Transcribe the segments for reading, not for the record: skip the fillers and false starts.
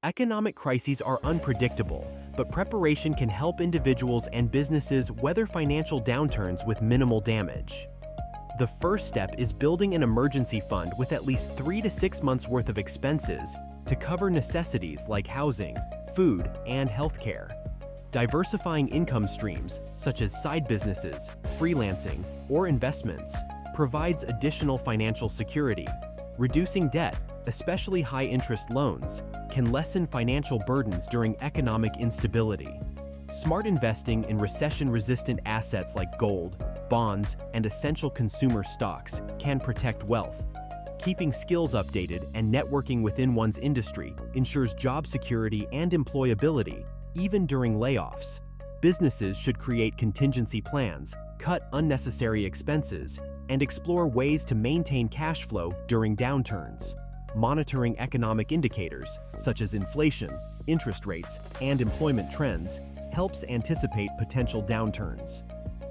Economic crises are unpredictable, but preparation can help individuals and businesses weather financial downturns with minimal damage. The first step is building an emergency fund with at least 3 to 6 months' worth of expenses to cover necessities like housing, food, and healthcare. Diversifying income streams, such as side businesses, freelancing, or investments, provides additional financial security. Reducing debt, especially high-interest loans, can lessen financial burdens during economic instability. Smart investing in recession-resistant assets like gold, bonds, and essential consumer stocks can protect wealth. Keeping skills updated and networking within one's industry ensures job security and employability, even during layoffs. Businesses should create contingency plans, cut unnecessary expenses, and explore ways to maintain cash flow during downturns. Monitoring economic indicators, such as inflation, interest rates, and employment trends, helps anticipate potential downturns.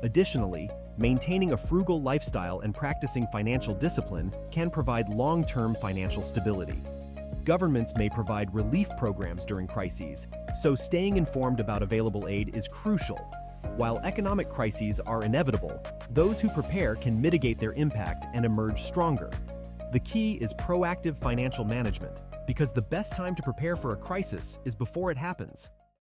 Additionally, maintaining a frugal lifestyle and practicing financial discipline can provide long-term financial stability. Governments may provide relief programs during crises, so staying informed about available aid is crucial. While economic crises are inevitable, those who prepare can mitigate their impact and emerge stronger. The key is proactive financial management, because the best time to prepare for a crisis is before it happens.